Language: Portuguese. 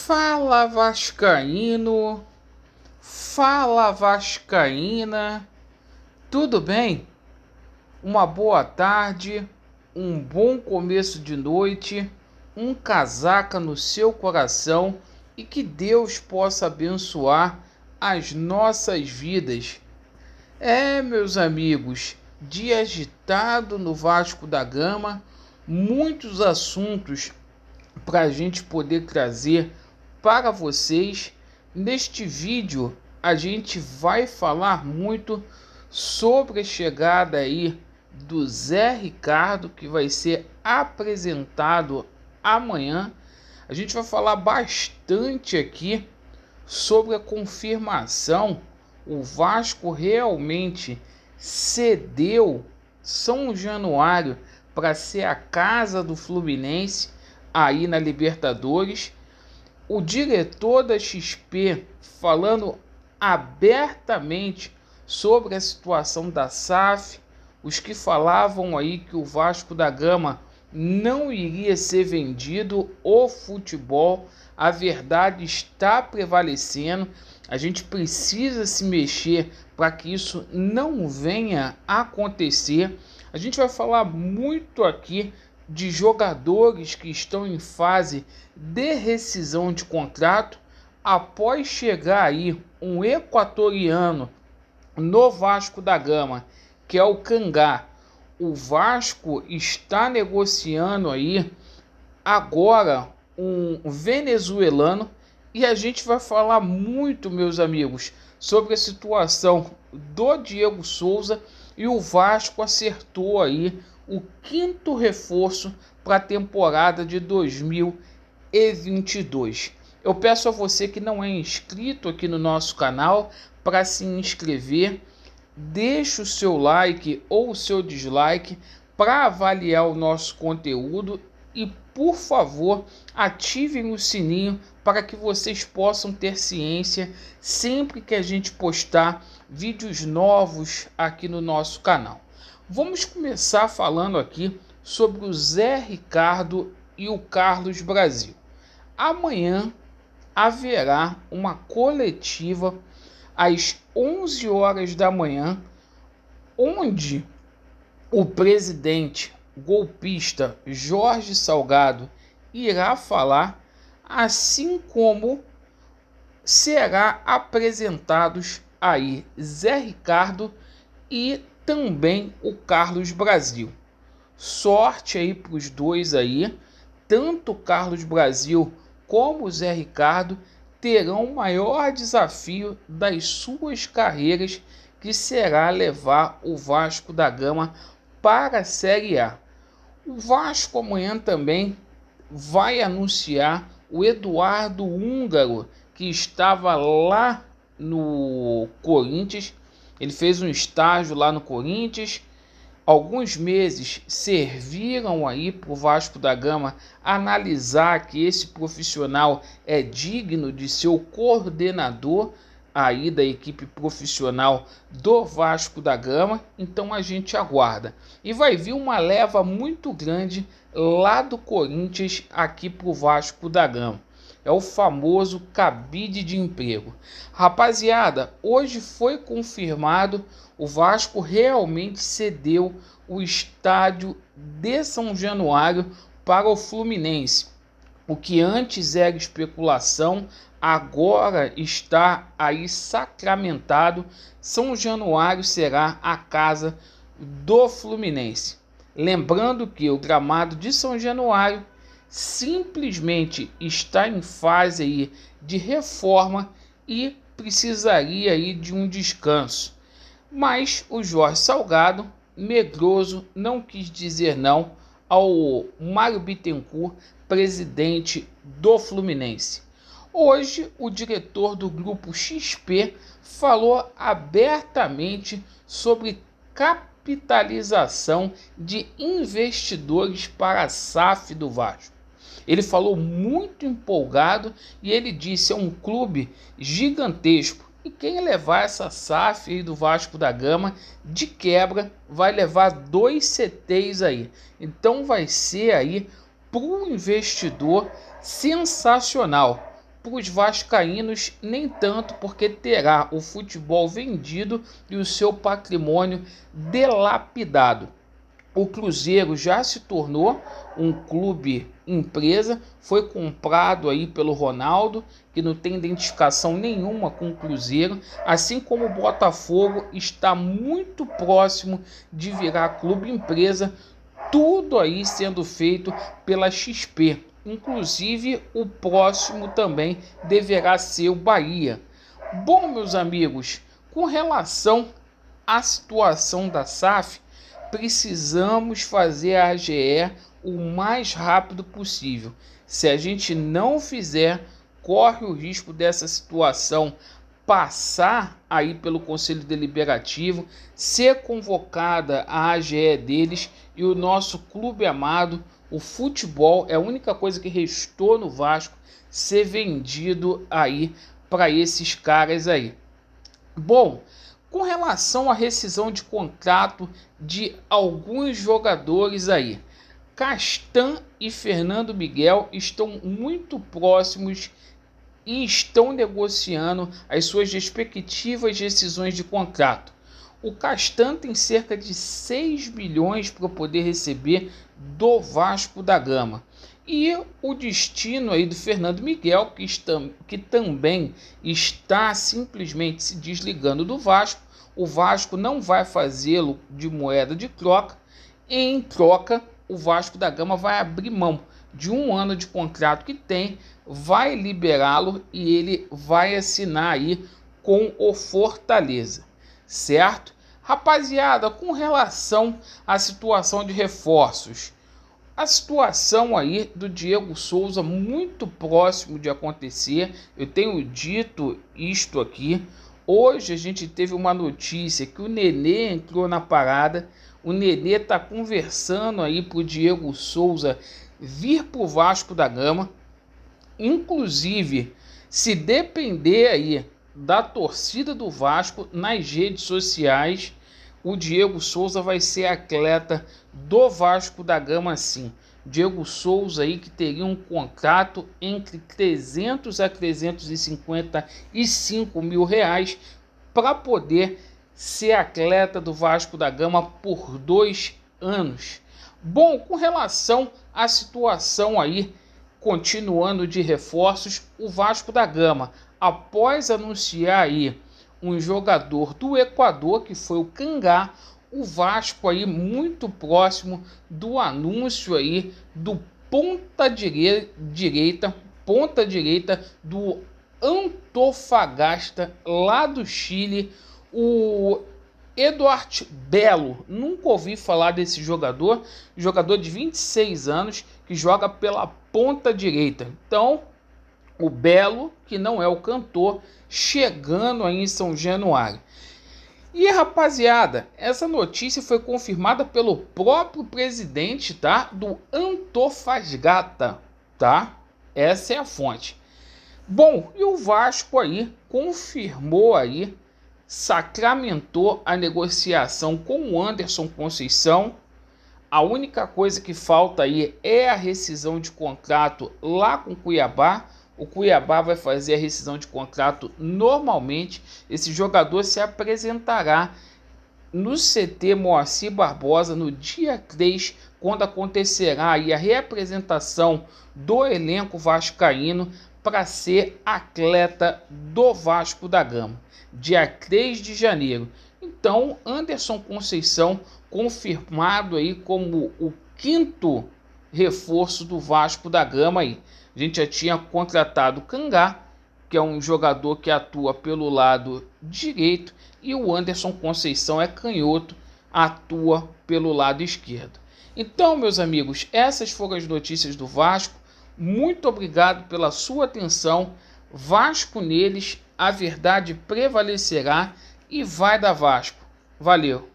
Fala Vascaíno, fala Vascaína, tudo bem? Uma boa tarde, um bom começo de noite, um casaca no seu coração e que Deus possa abençoar as nossas vidas. Meus amigos, dia agitado no Vasco da Gama, muitos assuntos para a gente poder trazer para vocês. Neste vídeo a gente vai falar muito sobre a chegada aí do Zé Ricardo, que vai ser apresentado amanhã. A gente vai falar bastante aqui sobre a confirmação. O Vasco realmente cedeu São Januário para ser a casa do Fluminense aí na Libertadores. O diretor da XP falando abertamente sobre a situação da SAF. Os que falavam aí que o Vasco da Gama não iria ser vendido o futebol, a verdade está prevalecendo. A gente precisa se mexer para que isso não venha a acontecer. A gente vai falar muito aqui de jogadores que estão em fase de rescisão de contrato após chegar aí um equatoriano no Vasco da Gama, que é o Cangá. O Vasco está negociando aí agora um venezuelano e a gente vai falar muito, meus amigos, sobre a situação do Diego Souza, e o Vasco acertou aí o quinto reforço para a temporada de 2022. Eu peço a você que não é inscrito aqui no nosso canal para se inscrever, deixe o seu like ou o seu dislike para avaliar o nosso conteúdo e, por favor, ativem o sininho para que vocês possam ter ciência sempre que a gente postar vídeos novos aqui no nosso canal. Vamos começar falando aqui sobre o Zé Ricardo e o Carlos Brasil. Amanhã haverá uma coletiva às 11 horas da manhã, onde o presidente golpista Jorge Salgado irá falar, assim como será apresentados aí Zé Ricardo e também o Carlos Brasil. Sorte aí para os dois aí, tanto o Carlos Brasil como o Zé Ricardo terão o maior desafio das suas carreiras, que será levar o Vasco da Gama para a Série A. O Vasco amanhã também vai anunciar o Eduardo Húngaro, que estava lá no Corinthians. Ele fez um estágio lá no Corinthians. Alguns meses serviram aí para o Vasco da Gama analisar que esse profissional é digno de ser o coordenador aí da equipe profissional do Vasco da Gama. Então a gente aguarda. E vai vir uma leva muito grande lá do Corinthians aqui para o Vasco da Gama. É o famoso cabide de emprego. Rapaziada, hoje foi confirmado, o Vasco realmente cedeu o estádio de São Januário para o Fluminense. O que antes era especulação, agora está aí sacramentado. São Januário será a casa do Fluminense. Lembrando que o gramado de São Januário simplesmente está em fase aí de reforma e precisaria aí de um descanso. Mas o Jorge Salgado, medroso, não quis dizer não ao Mário Bittencourt, presidente do Fluminense. Hoje, o diretor do grupo XP falou abertamente sobre capitalização de investidores para a SAF do Vasco. Ele falou muito empolgado e ele disse: é um clube gigantesco. E quem levar essa SAF aí do Vasco da Gama, de quebra, vai levar 2 CTs aí. Então vai ser aí para o investidor sensacional. para os vascaínos, nem tanto, porque terá o futebol vendido e o seu patrimônio dilapidado. O Cruzeiro já se tornou um clube empresa, foi comprado aí pelo Ronaldo, que não tem identificação nenhuma com o Cruzeiro, assim como o Botafogo está muito próximo de virar clube empresa, tudo aí sendo feito pela XP. Inclusive o próximo também deverá ser o Bahia. Bom, meus amigos, com relação à situação da SAF, precisamos fazer a AGE o mais rápido possível. Se a gente não fizer, corre o risco dessa situação passar aí pelo Conselho Deliberativo, ser convocada a AGE deles e o nosso clube amado, o futebol, é a única coisa que restou no Vasco, ser vendido aí para esses caras aí. Bom, com relação à rescisão de contrato de alguns jogadores aí, Castan e Fernando Miguel estão muito próximos e estão negociando as suas respectivas rescisões de contrato. O Castan tem cerca de 6 milhões para poder receber do Vasco da Gama. E o destino aí do Fernando Miguel, que também está simplesmente se desligando do Vasco. O Vasco não vai fazê-lo de moeda de troca. Em troca, o Vasco da Gama vai abrir mão de 1 ano de contrato que tem, vai liberá-lo e ele vai assinar aí com o Fortaleza, certo? Rapaziada, com relação à situação de reforços, a situação aí do Diego Souza muito próximo de acontecer, eu tenho dito isto aqui. Hoje a gente teve uma notícia que o Nenê entrou na parada, o Nenê está conversando aí para o Diego Souza vir para o Vasco da Gama. Inclusive, se depender aí da torcida do Vasco nas redes sociais, o Diego Souza vai ser atleta do Vasco da Gama sim. Diego Souza aí que teria um contrato entre 300 a 355 mil reais para poder ser atleta do Vasco da Gama por 2 anos. Bom, com relação à situação aí, continuando de reforços, o Vasco da Gama, após anunciar aí um jogador do Equador, que foi o Cangá, o Vasco aí muito próximo do anúncio aí do ponta direita do Antofagasta, lá do Chile, o Eduardo Belo. Nunca ouvi falar desse jogador de 26 anos, que joga pela ponta direita. Então, o Belo, que não é o cantor, chegando aí em São Januário. E rapaziada, essa notícia foi confirmada pelo próprio presidente, tá? Do Antofagasta, tá? Essa é a fonte. Bom, e o Vasco aí confirmou aí, sacramentou a negociação com o Anderson Conceição. A única coisa que falta aí é a rescisão de contrato lá com o Cuiabá. O Cuiabá vai fazer a rescisão de contrato normalmente. Esse jogador se apresentará no CT Moacir Barbosa no dia 3, quando acontecerá aí a reapresentação do elenco vascaíno para ser atleta do Vasco da Gama, dia 3 de janeiro. Então, Anderson Conceição confirmado aí como o 5º reforço do Vasco da Gama aí. A gente já tinha contratado o Cangá, que é um jogador que atua pelo lado direito, e o Anderson Conceição é canhoto, atua pelo lado esquerdo. Então, meus amigos, essas foram as notícias do Vasco. Muito obrigado pela sua atenção. Vasco neles, a verdade prevalecerá e vai dar Vasco. Valeu!